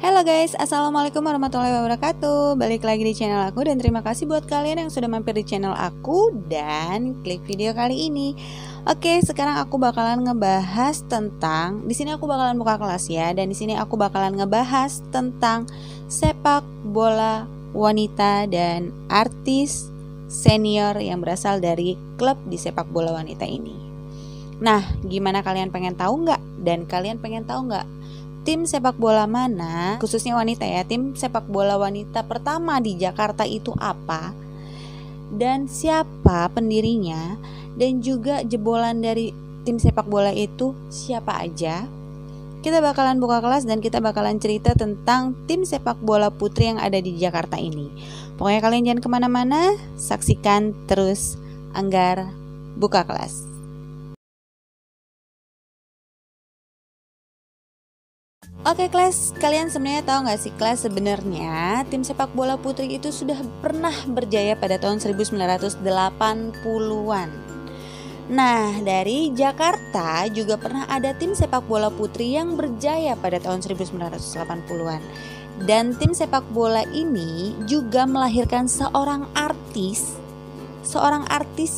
Halo guys, assalamualaikum warahmatullahi wabarakatuh. Balik lagi di channel aku dan terima kasih buat kalian yang sudah mampir di channel aku dan klik video kali ini. Oke, sekarang aku bakalan ngebahas tentang, di sini aku bakalan buka kelas ya, dan di sini aku bakalan ngebahas tentang sepak bola wanita dan artis senior yang berasal dari klub di sepak bola wanita ini. Nah, gimana, kalian pengen tahu nggak? Dan kalian pengen tahu nggak tim sepak bola mana, khususnya wanita ya, tim sepak bola wanita pertama di Jakarta itu apa, dan siapa pendirinya, dan juga jebolan dari tim sepak bola itu siapa aja? Kita bakalan buka kelas dan kita bakalan cerita tentang tim sepak bola putri yang ada di Jakarta ini. Pokoknya kalian jangan kemana-mana, saksikan terus Anggar buka kelas. Oke kelas, kalian sebenarnya tahu nggak sih kelas, sebenarnya tim sepak bola putri itu sudah pernah berjaya pada tahun 1980-an. Nah, dari Jakarta juga pernah ada tim sepak bola putri yang berjaya pada tahun 1980-an. Dan tim sepak bola ini juga melahirkan seorang artis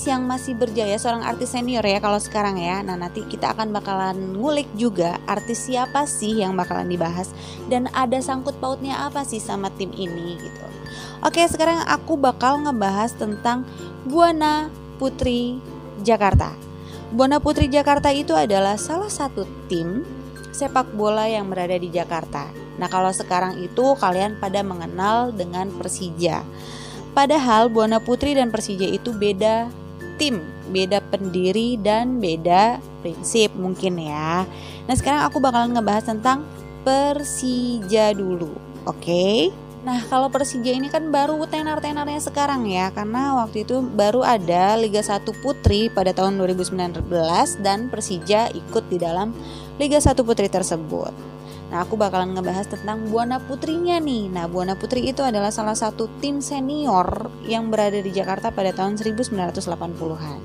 yang masih berjaya, seorang artis senior ya kalau sekarang ya. Nah, nanti kita akan bakalan ngulik juga artis siapa sih yang bakalan dibahas dan ada sangkut pautnya apa sih sama tim ini gitu. Oke, sekarang aku bakal ngebahas tentang Buana Putri Jakarta. Buana Putri Jakarta itu adalah salah satu tim sepak bola yang berada di Jakarta. Nah, kalau sekarang itu kalian pada mengenal dengan Persija. Padahal Buana Putri dan Persija itu beda tim, beda pendiri dan beda prinsip mungkin ya. Nah, sekarang aku bakalan ngebahas tentang Persija dulu, oke? Nah, kalau Persija ini kan baru tenar-tenarnya sekarang ya, karena waktu itu baru ada Liga 1 Putri pada tahun 2019 dan Persija ikut di dalam Liga 1 Putri tersebut. Nah, aku bakalan ngebahas tentang Buana Putrinya nih. Nah, Buana Putri itu adalah salah satu tim senior yang berada di Jakarta pada tahun 1980-an.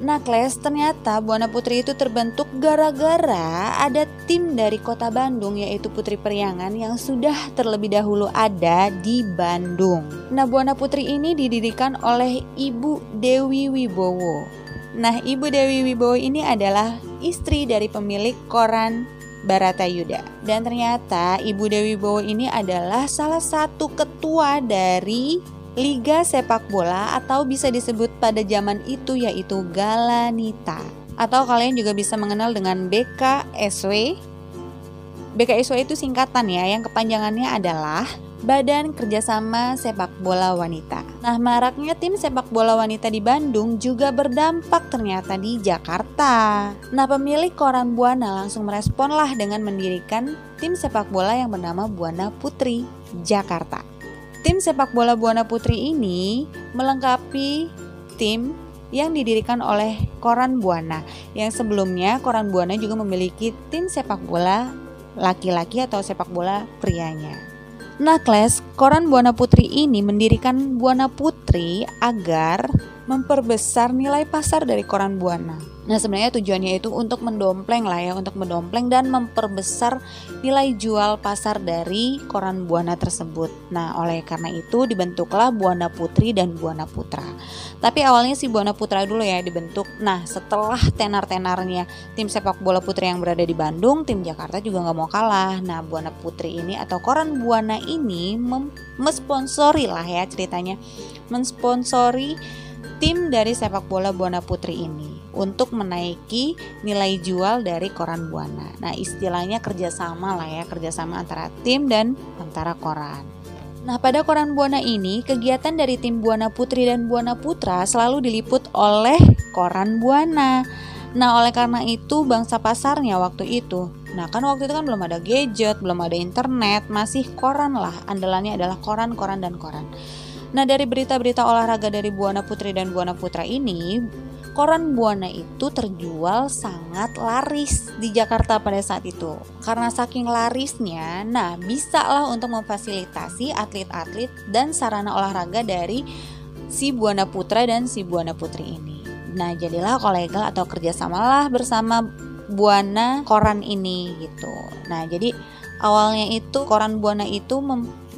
Nah, Kles, ternyata Buana Putri itu terbentuk gara-gara ada tim dari kota Bandung, yaitu Putri Periangan, yang sudah terlebih dahulu ada di Bandung. Nah, Buana Putri ini didirikan oleh Ibu Dewi Wibowo. Nah, Ibu Dewi Wibowo ini adalah istri dari pemilik koran Baratayuda. Dan ternyata Ibu Dewi Wibowo ini adalah salah satu ketua dari Liga Sepak Bola, atau bisa disebut pada zaman itu yaitu Galanita, atau kalian juga bisa mengenal dengan BKSW. BKSW itu singkatan ya, yang kepanjangannya adalah Badan Kerjasama Sepak Bola Wanita. Nah, maraknya tim sepak bola wanita di Bandung juga berdampak ternyata di Jakarta. Nah, pemilik koran Buana langsung meresponlah dengan mendirikan tim sepak bola yang bernama Buana Putri Jakarta. Tim sepak bola Buana Putri ini melengkapi tim yang didirikan oleh koran Buana, yang sebelumnya koran Buana juga memiliki tim sepak bola laki-laki atau sepak bola prianya. Nah, Kles, koran Buana Putri ini mendirikan Buana Putri agar memperbesar nilai pasar dari koran Buana. Nah, sebenarnya tujuannya itu untuk mendompleng lah ya, untuk mendompleng dan memperbesar nilai jual pasar dari koran Buana tersebut. Nah, oleh karena itu dibentuklah Buana Putri dan Buana Putra. Tapi awalnya si Buana Putra dulu ya dibentuk. Nah, setelah tenar-tenarnya tim sepak bola putri yang berada di Bandung, tim Jakarta juga gak mau kalah. Nah, Buana Putri ini atau koran Buana ini mensponsori lah ya ceritanya, mensponsori tim dari sepak bola Buana Putri ini untuk menaiki nilai jual dari koran Buana. Nah, istilahnya kerjasama lah ya, kerjasama antara tim dan antara koran. Nah, pada koran Buana ini, kegiatan dari tim Buana Putri dan Buana Putra selalu diliput oleh koran Buana. Nah, oleh karena itu bangsa pasarnya waktu itu. Nah, kan waktu itu kan belum ada gadget, belum ada internet, masih koran lah. Andalannya adalah koran. Nah, dari berita-berita olahraga dari Buana Putri dan Buana Putra ini, koran Buana itu terjual sangat laris di Jakarta pada saat itu. Karena saking larisnya, nah bisa lah untuk memfasilitasi atlet-atlet dan sarana olahraga dari si Buana Putra dan si Buana Putri ini. Nah, jadilah kolegal atau kerjasamalah bersama Buana koran ini gitu. Nah, jadi Awalnya itu koran Buana itu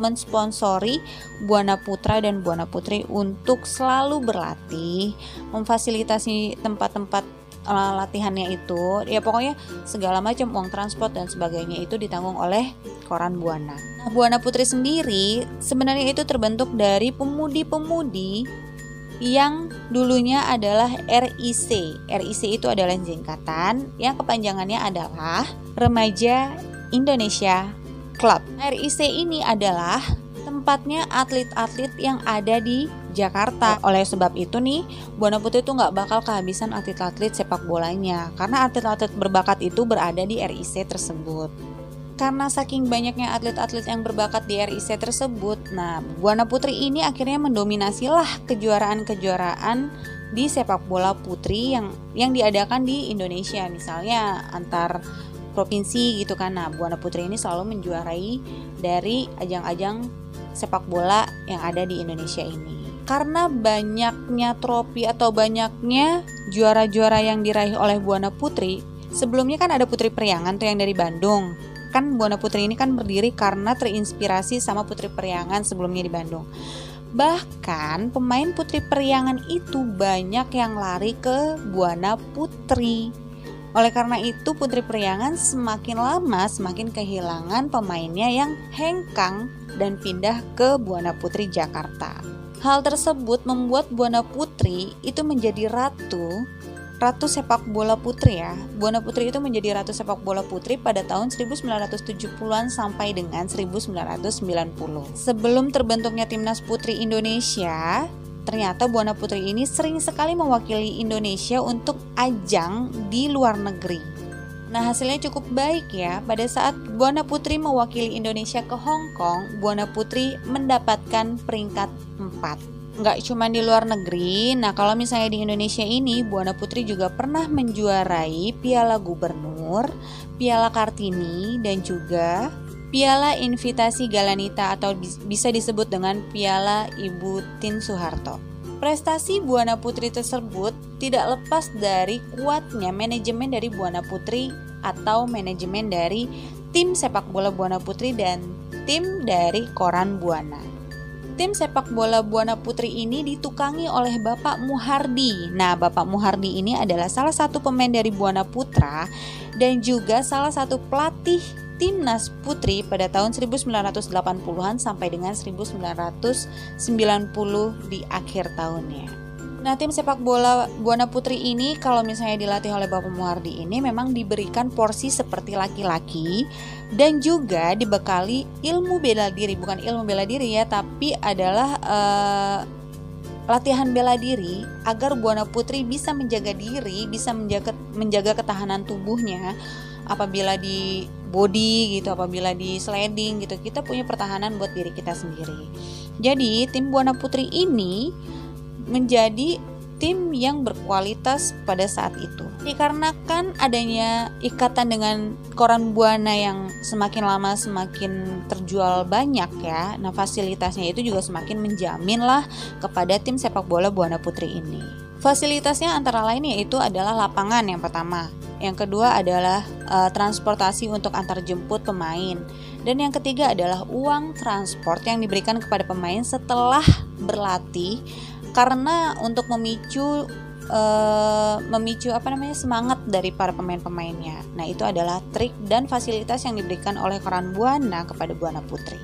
mensponsori Buana Putra dan Buana Putri untuk selalu berlatih, memfasilitasi tempat-tempat latihannya itu, ya pokoknya segala macam uang transport dan sebagainya itu ditanggung oleh koran Buana. Nah, Buana Putri sendiri sebenarnya itu terbentuk dari pemudi-pemudi yang dulunya adalah RIC. RIC itu adalah singkatan yang kepanjangannya adalah Remaja Indonesia Club. RIC ini adalah tempatnya atlet-atlet yang ada di Jakarta. Oleh sebab itu nih, Buana Putri itu nggak bakal kehabisan atlet-atlet sepak bolanya, karena atlet-atlet berbakat itu berada di RIC tersebut. Karena saking banyaknya atlet-atlet yang berbakat di RIC tersebut, nah Buana Putri ini akhirnya mendominasilah kejuaraan-kejuaraan di sepak bola putri yang diadakan di Indonesia, misalnya antar provinsi gitu kan. Nah, Buana Putri ini selalu menjuarai dari ajang-ajang sepak bola yang ada di Indonesia ini. Karena banyaknya trofi atau banyaknya juara-juara yang diraih oleh Buana Putri, sebelumnya kan ada Putri Periangan tuh yang dari Bandung. Kan Buana Putri ini kan berdiri karena terinspirasi sama Putri Periangan sebelumnya di Bandung. Bahkan pemain Putri Periangan itu banyak yang lari ke Buana Putri. Oleh karena itu Putri Periangan semakin lama semakin kehilangan pemainnya yang hengkang dan pindah ke Buana Putri Jakarta. Hal tersebut membuat Buana Putri itu menjadi ratu sepak bola putri ya. Buana Putri itu menjadi ratu sepak bola putri pada tahun 1970-an sampai dengan 1990. Sebelum terbentuknya Timnas Putri Indonesia, ternyata Buana Putri ini sering sekali mewakili Indonesia untuk ajang di luar negeri. Nah, hasilnya cukup baik ya. Pada saat Buana Putri mewakili Indonesia ke Hong Kong, Buana Putri mendapatkan peringkat 4. Nggak cuma di luar negeri. Nah, kalau misalnya di Indonesia ini, Buana Putri juga pernah menjuarai Piala Gubernur, Piala Kartini, dan juga Piala Invitasi Galanita atau bisa disebut dengan Piala Ibu Tien Soeharto. Prestasi Buana Putri tersebut tidak lepas dari kuatnya manajemen dari Buana Putri atau manajemen dari tim sepak bola Buana Putri dan tim dari koran Buana. Tim sepak bola Buana Putri ini ditukangi oleh Bapak Muhardi. Nah, Bapak Muhardi ini adalah salah satu pemain dari Buana Putra dan juga salah satu pelatih Timnas Putri pada tahun 1980-an sampai dengan 1990 di akhir tahunnya. Nah, tim sepak bola Buana Putri ini kalau misalnya dilatih oleh Bapak Muhardi ini memang diberikan porsi seperti laki-laki dan juga dibekali ilmu bela diri, bukan ilmu bela diri ya, tapi adalah latihan bela diri agar Buana Putri bisa menjaga diri, bisa menjaga ketahanan tubuhnya apabila di body gitu, apabila di sliding gitu, kita punya pertahanan buat diri kita sendiri. Jadi tim Buana Putri ini menjadi tim yang berkualitas pada saat itu. Dikarenakan adanya ikatan dengan koran Buana yang semakin lama semakin terjual banyak ya, nah fasilitasnya itu juga semakin menjamin lah kepada tim sepak bola Buana Putri ini. Fasilitasnya antara lain yaitu adalah lapangan yang pertama, yang kedua adalah transportasi untuk antar jemput pemain, dan yang ketiga adalah uang transport yang diberikan kepada pemain setelah berlatih, karena untuk memicu semangat dari para pemain-pemainnya. Nah, itu adalah trik dan fasilitas yang diberikan oleh koran Buana kepada Buana Putri.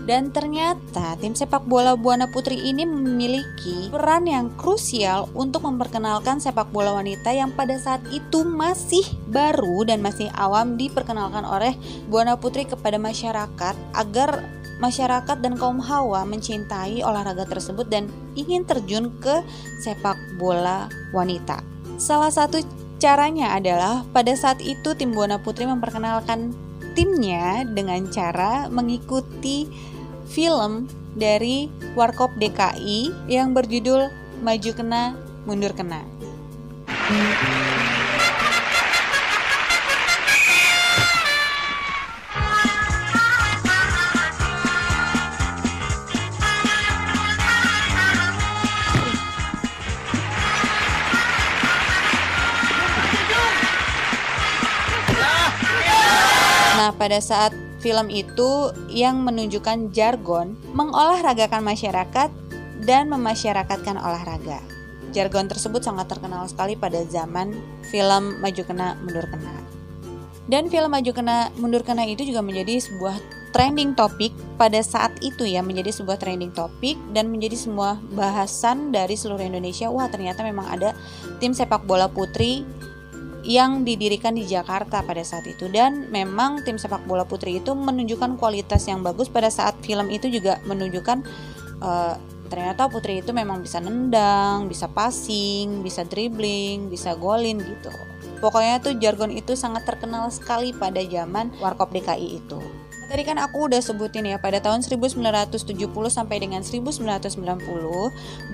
Dan ternyata tim sepak bola Buana Putri ini memiliki peran yang krusial untuk memperkenalkan sepak bola wanita yang pada saat itu masih baru dan masih awam diperkenalkan oleh Buana Putri kepada masyarakat, agar masyarakat dan kaum hawa mencintai olahraga tersebut dan ingin terjun ke sepak bola wanita. Salah satu caranya adalah pada saat itu tim Buana Putri memperkenalkan timnya dengan cara mengikuti film dari Warkop DKI yang berjudul Maju Kena, Mundur Kena. Nah, pada saat film itu yang menunjukkan jargon, mengolahragakan masyarakat, dan memasyarakatkan olahraga. Jargon tersebut sangat terkenal sekali pada zaman film Maju Kena Mundur Kena. Dan film Maju Kena Mundur Kena itu juga menjadi sebuah trending topik pada saat itu ya, menjadi sebuah trending topik dan menjadi semua bahasan dari seluruh Indonesia. Wah, ternyata memang ada tim sepak bola putri yang didirikan di Jakarta pada saat itu, dan memang tim sepak bola putri itu menunjukkan kualitas yang bagus. Pada saat film itu juga menunjukkan ternyata putri itu memang bisa nendang, bisa passing, bisa dribbling, bisa golin gitu. Pokoknya tuh jargon itu sangat terkenal sekali pada zaman Warkop DKI itu. Tadi kan aku udah sebutin ya, pada tahun 1970 sampai dengan 1990,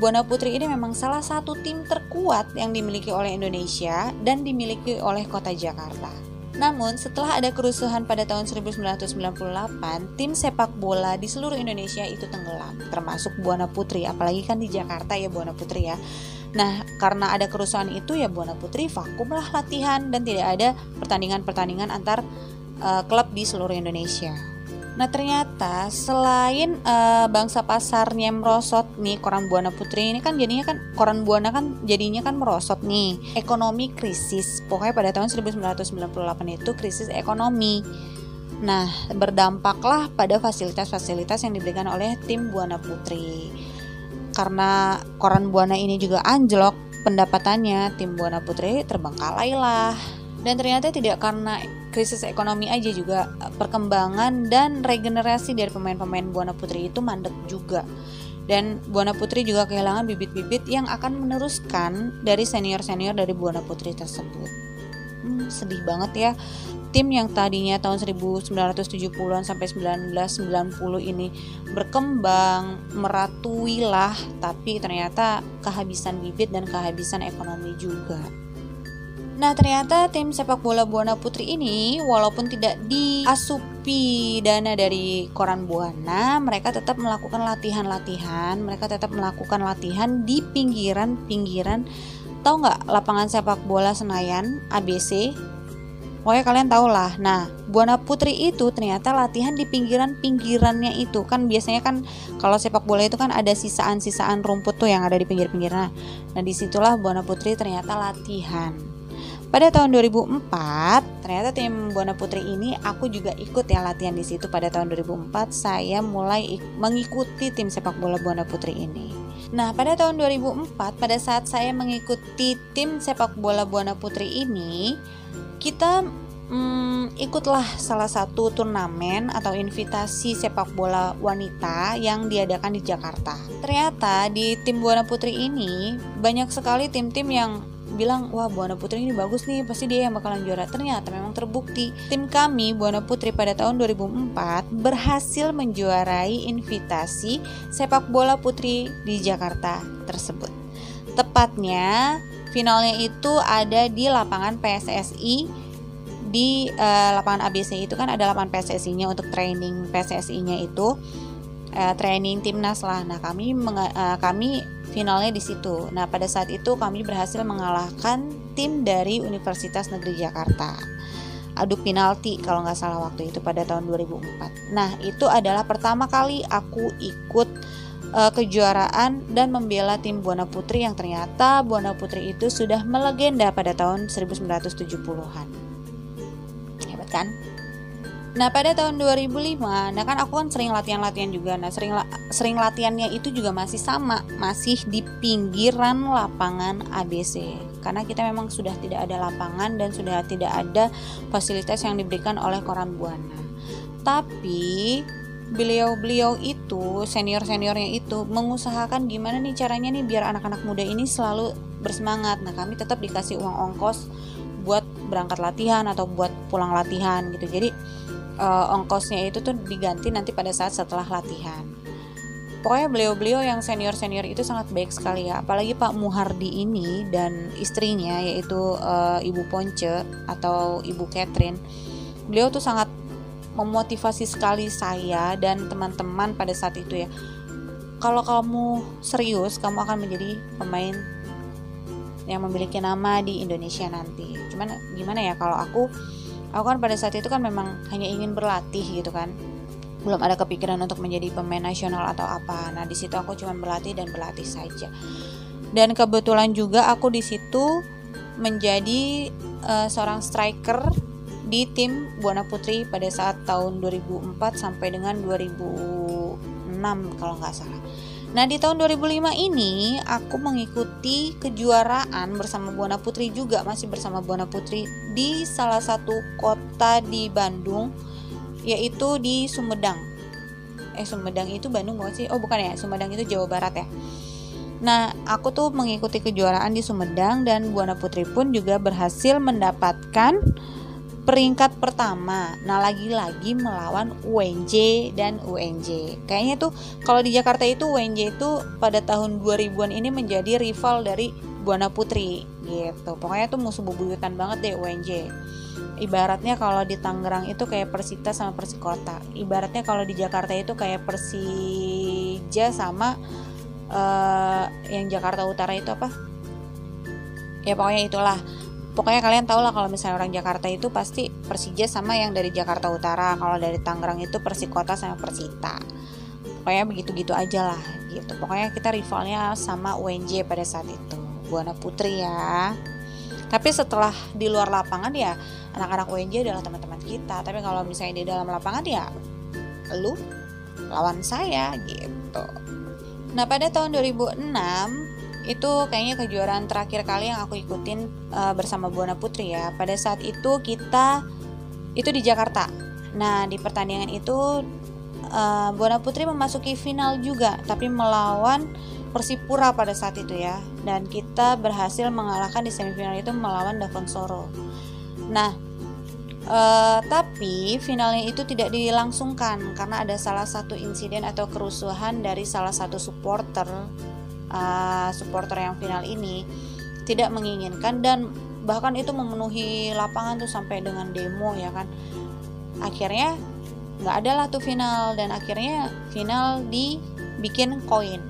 Buana Putri ini memang salah satu tim terkuat yang dimiliki oleh Indonesia dan dimiliki oleh kota Jakarta. Namun setelah ada kerusuhan pada tahun 1998, tim sepak bola di seluruh Indonesia itu tenggelam, termasuk Buana Putri, apalagi kan di Jakarta ya Buana Putri ya. Nah, karena ada kerusuhan itu ya Buana Putri vakum lah latihan dan tidak ada pertandingan-pertandingan antar klub di seluruh Indonesia. Nah, ternyata selain bangsa pasarnya merosot nih, koran Buana Putri ini kan jadinya kan koran Buana kan jadinya kan merosot nih. Ekonomi krisis. Pokoknya pada tahun 1998 itu krisis ekonomi. Nah, berdampaklah pada fasilitas-fasilitas yang diberikan oleh tim Buana Putri. Karena koran Buana ini juga anjlok pendapatannya, tim Buana Putri terbengkalai lah. Dan ternyata tidak karena krisis ekonomi aja, juga perkembangan dan regenerasi dari pemain-pemain Buana Putri itu mandek juga. Dan Buana Putri juga kehilangan bibit-bibit yang akan meneruskan dari senior-senior dari Buana Putri tersebut. Sedih banget ya. Tim yang tadinya tahun 1970-an sampai 1990 ini berkembang, meratui lah, tapi ternyata kehabisan bibit dan kehabisan ekonomi juga. Nah, ternyata tim sepak bola Buana Putri ini walaupun tidak diasupi dana dari koran Buana, mereka tetap melakukan latihan-latihan. Mereka tetap melakukan latihan di pinggiran-pinggiran. Tahu nggak lapangan sepak bola Senayan ABC? Pokoknya kalian tahu lah. Nah, Buana Putri itu ternyata latihan di pinggiran-pinggirannya itu. Kan biasanya kan kalau sepak bola itu kan ada sisaan-sisaan rumput tuh yang ada di pinggir-pinggirnya. Nah, disitulah Buana Putri ternyata latihan. Pada tahun 2004, ternyata tim Buana Putri ini aku juga ikut ya latihan di situ. Pada tahun 2004 saya mulai mengikuti tim sepak bola Buana Putri ini. Nah, pada tahun 2004 pada saat saya mengikuti tim sepak bola Buana Putri ini, kita ikutlah salah satu turnamen atau invitasi sepak bola wanita yang diadakan di Jakarta. Ternyata di tim Buana Putri ini banyak sekali tim-tim yang bilang, wah Buana Putri ini bagus nih, pasti dia yang bakalan juara. Ternyata memang terbukti. Tim kami Buana Putri pada tahun 2004 berhasil menjuarai invitasi sepak bola putri di Jakarta tersebut. Tepatnya finalnya itu ada di lapangan PSSI. Di lapangan ABC itu kan ada lapangan PSSI-nya untuk training PSSI-nya itu training timnas lah. Nah, kami finalnya di situ. Nah, pada saat itu kami berhasil mengalahkan tim dari Universitas Negeri Jakarta. Adu penalti kalau nggak salah waktu itu pada tahun 2004. Nah, itu adalah pertama kali aku ikut kejuaraan dan membela tim Buana Putri yang ternyata Buana Putri itu sudah melegenda pada tahun 1970-an. Hebat kan? Nah, pada tahun 2005, nah kan aku kan sering latihan-latihan juga. Nah, sering latihannya itu juga masih sama, masih di pinggiran lapangan ABC. Karena kita memang sudah tidak ada lapangan dan sudah tidak ada fasilitas yang diberikan oleh koran Buana. Tapi beliau-beliau itu, senior-seniornya itu mengusahakan gimana nih caranya nih biar anak-anak muda ini selalu bersemangat. Nah, kami tetap dikasih uang ongkos buat berangkat latihan atau buat pulang latihan gitu. Jadi ongkosnya itu tuh diganti nanti pada saat setelah latihan. Pokoknya beliau-beliau yang senior-senior itu sangat baik sekali ya. Apalagi Pak Muhardi ini dan istrinya yaitu Ibu Ponce atau Ibu Catherine. Beliau tuh sangat memotivasi sekali saya dan teman-teman pada saat itu ya. Kalau kamu serius, kamu akan menjadi pemain yang memiliki nama di Indonesia nanti. Cuman gimana ya, kalau aku Aku kan pada saat itu kan memang hanya ingin berlatih gitu kan, belum ada kepikiran untuk menjadi pemain nasional atau apa. Nah di situ aku cuma berlatih dan berlatih saja. Dan kebetulan juga aku di situ menjadi seorang striker di tim Buana Putri pada saat tahun 2004 sampai dengan 2006 kalau nggak salah. Nah di tahun 2005 ini aku mengikuti kejuaraan bersama Buana Putri juga, masih bersama Buana Putri di salah satu kota di Bandung, yaitu di Sumedang. Sumedang itu Bandung bukan sih? Oh bukan ya, Sumedang itu Jawa Barat ya. Nah aku tuh mengikuti kejuaraan di Sumedang dan Buana Putri pun juga berhasil mendapatkan peringkat pertama. Nah lagi-lagi melawan UNJ dan UNJ. Kayaknya tuh kalau di Jakarta itu UNJ itu pada tahun 2000-an ini menjadi rival dari Buana Putri gitu. Pokoknya tuh musuh bebuyutan banget deh UNJ. Ibaratnya kalau di Tangerang itu kayak Persita sama Persikota. Ibaratnya kalau di Jakarta itu kayak Persija sama yang Jakarta Utara itu apa? Ya pokoknya itulah. Pokoknya kalian tahu lah kalau misalnya orang Jakarta itu pasti Persija sama yang dari Jakarta Utara. Kalau dari Tangerang itu Persikota sama Persita. Pokoknya begitu-gitu aja lah gitu. Pokoknya kita rivalnya sama UNJ pada saat itu, Buana Putri ya. Tapi setelah di luar lapangan ya anak-anak UNJ adalah teman-teman kita. Tapi kalau misalnya di dalam lapangan ya lu lawan saya gitu. Nah pada tahun 2006 itu kayaknya kejuaraan terakhir kali yang aku ikutin bersama Buana Putri ya. Pada saat itu kita itu di Jakarta. Nah di pertandingan itu Buana Putri memasuki final juga, tapi melawan Persipura pada saat itu ya. Dan kita berhasil mengalahkan di semifinal itu melawan Dafonsoro. Nah tapi finalnya itu tidak dilangsungkan karena ada salah satu insiden atau kerusuhan dari salah satu supporter yang final ini tidak menginginkan, dan bahkan itu memenuhi lapangan tuh sampai dengan demo ya kan. Akhirnya nggak ada lah tuh final, dan akhirnya final dibikin koin.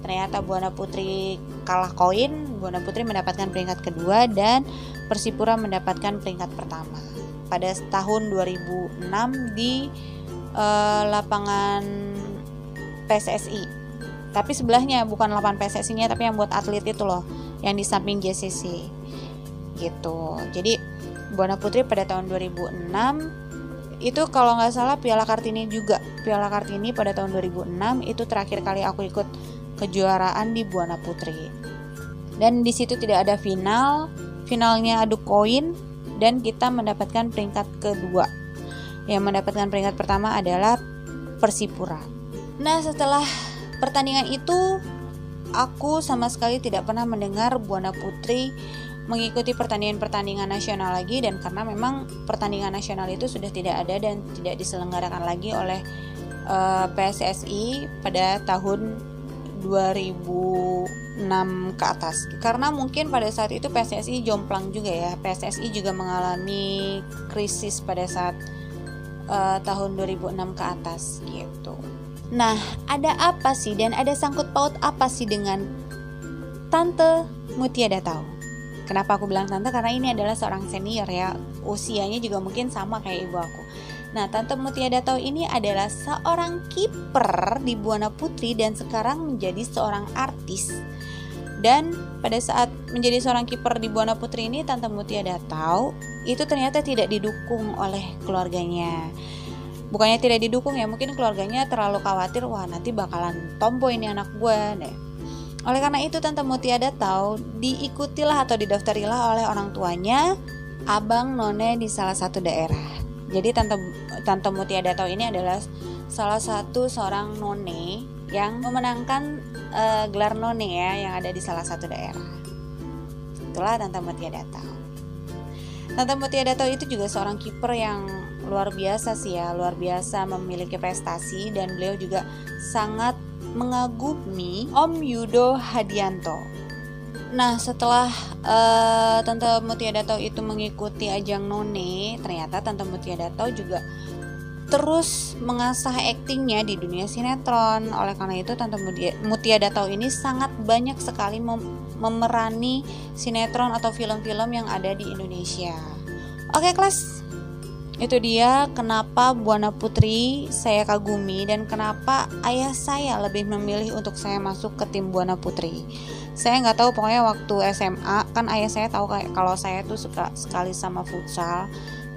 Ternyata Buana Putri kalah koin, Buana Putri mendapatkan peringkat kedua dan Persipura mendapatkan peringkat pertama pada tahun 2006 di lapangan PSSI. Tapi sebelahnya, bukan lapangan PSSI-nya, tapi yang buat atlet itu loh, yang di samping JCC gitu. Jadi Buana Putri pada tahun 2006 itu kalau nggak salah Piala Kartini juga. Piala Kartini pada tahun 2006 itu terakhir kali aku ikut kejuaraan di Buana Putri. Dan di situ tidak ada final, finalnya adu koin dan kita mendapatkan peringkat kedua. Yang mendapatkan peringkat pertama adalah Persipura. Nah setelah pertandingan itu aku sama sekali tidak pernah mendengar Buana Putri mengikuti pertandingan nasional lagi, dan karena memang pertandingan nasional itu sudah tidak ada dan tidak diselenggarakan lagi oleh PSSI pada tahun 2006 ke atas. Karena mungkin pada saat itu PSSI jomplang juga ya. PSSI juga mengalami krisis pada saat tahun 2006 ke atas gitu. Nah, ada apa sih dan ada sangkut paut apa sih dengan Tante Mutia Datau? Kenapa aku bilang tante? Karena ini adalah seorang senior ya, usianya juga mungkin sama kayak ibu aku. Nah, Tante Mutia Datau ini adalah seorang kiper di Buana Putri dan sekarang menjadi seorang artis. Dan pada saat menjadi seorang kiper di Buana Putri ini, Tante Mutia Datau itu ternyata tidak didukung oleh keluarganya. Bukannya tidak didukung ya, mungkin keluarganya terlalu khawatir, wah nanti bakalan tomboy ini anak gue deh. Oleh karena itu Tante Mutia Datau diikutilah atau didaftarilah oleh orang tuanya abang none di salah satu daerah. Jadi Tante Mutia Datau ini adalah salah satu seorang none yang memenangkan gelar none ya, yang ada di salah satu daerah. Itulah Tante Mutia Datau. Tante Mutia Datau itu juga seorang kiper yang luar biasa sih ya, luar biasa memiliki prestasi, dan beliau juga sangat mengagumi Om Yudo Hadianto. Nah setelah Tante Mutia Datau itu mengikuti ajang none, ternyata Tante Mutia Datau juga terus mengasah aktingnya di dunia sinetron. Oleh karena itu Tante Mutia Datau ini sangat banyak sekali memerani sinetron atau film-film yang ada di Indonesia. Oke kelas, itu dia kenapa Buana Putri saya kagumi dan kenapa ayah saya lebih memilih untuk saya masuk ke tim Buana Putri. Saya nggak tahu, pokoknya waktu SMA kan ayah saya tahu kalau saya tuh suka sekali sama futsal.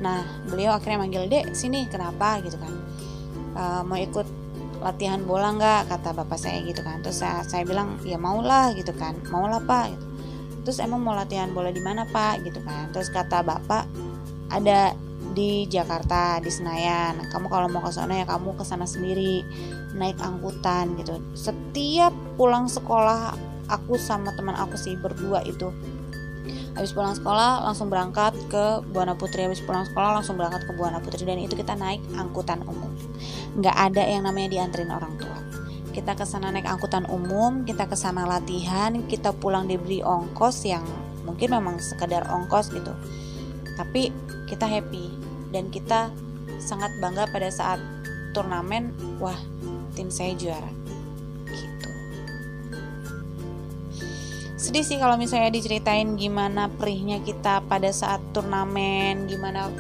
Nah beliau akhirnya manggil, "Dek sini," kenapa gitu kan, mau ikut latihan bola nggak, kata bapak saya gitu kan. Terus saya bilang ya maulah gitu kan, maulah pak gitu. Terus emang mau latihan bola di mana pak gitu kan. Terus kata bapak ada di Jakarta, di Senayan. Kamu kalau mau ke sana ya kamu ke sana sendiri, naik angkutan gitu. Setiap pulang sekolah aku sama teman aku sih berdua itu, habis pulang sekolah langsung berangkat ke Buana Putri, habis pulang sekolah langsung berangkat ke Buana Putri, dan itu kita naik angkutan umum. Nggak ada yang namanya dianterin orang tua. Kita ke sana naik angkutan umum, kita ke sana latihan, kita pulang diberi ongkos yang mungkin memang sekedar ongkos gitu. Tapi kita happy dan kita sangat bangga pada saat turnamen, wah tim saya juara gitu. Sedih sih kalau misalnya diceritain gimana perihnya kita pada saat turnamen, gimana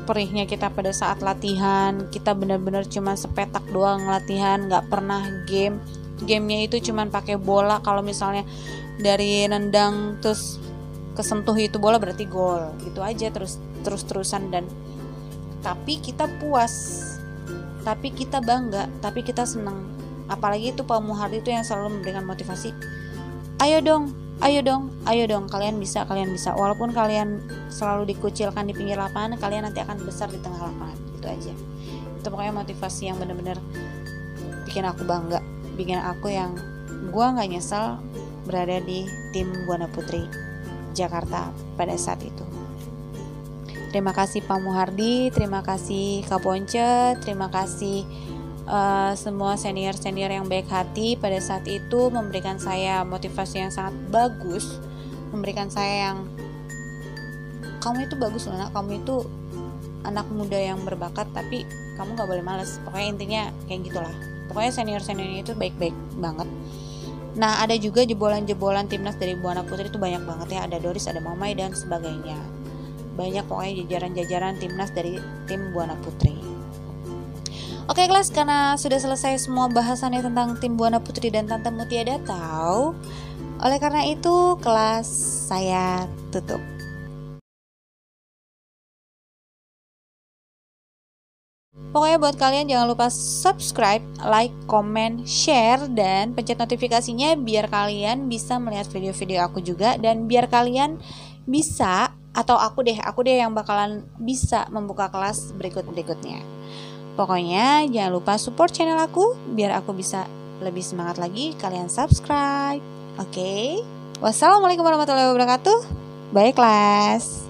perihnya kita pada saat latihan. Kita benar-benar cuma sepetak doang latihan, nggak pernah gamenya itu cuma pakai bola. Kalau misalnya dari nendang terus kesentuh itu bola berarti gol gitu aja, terus-terusan. Dan tapi kita puas, tapi kita bangga, tapi kita senang. Apalagi itu Pak Muhardi itu yang selalu memberikan motivasi, ayo dong, kalian bisa. Walaupun kalian selalu dikucilkan di pinggir lapangan, kalian nanti akan besar di tengah lapangan. Itu aja. Itu pokoknya motivasi yang benar-benar bikin aku bangga, bikin aku yang gue nggak nyesal berada di tim Buana Putri Jakarta pada saat itu. Terima kasih Pak Muhardi, terima kasih Kak Ponce, terima kasih semua senior-senior yang baik hati pada saat itu, memberikan saya motivasi yang sangat bagus, memberikan saya yang, kamu itu bagus loh nak, kamu itu anak muda yang berbakat, tapi kamu gak boleh males. Pokoknya intinya kayak gitulah. Pokoknya senior-senior itu baik-baik banget. Nah ada juga jebolan-jebolan timnas dari Buana Putri itu banyak banget ya, ada Doris, ada Mamai dan sebagainya. Banyak pokoknya jajaran-jajaran timnas dari tim Buana Putri. Oke kelas, karena sudah selesai semua bahasannya tentang tim Buana Putri dan Tante Mutia Datau, oleh karena itu kelas saya tutup. Pokoknya buat kalian jangan lupa subscribe, like, comment, share, dan pencet notifikasinya biar kalian bisa melihat video-video aku juga, dan biar kalian bisa, atau aku deh yang bakalan bisa membuka kelas berikut-berikutnya. Pokoknya jangan lupa support channel aku biar aku bisa lebih semangat lagi. Kalian subscribe. Oke. Wassalamualaikum warahmatullahi wabarakatuh. Bye kelas.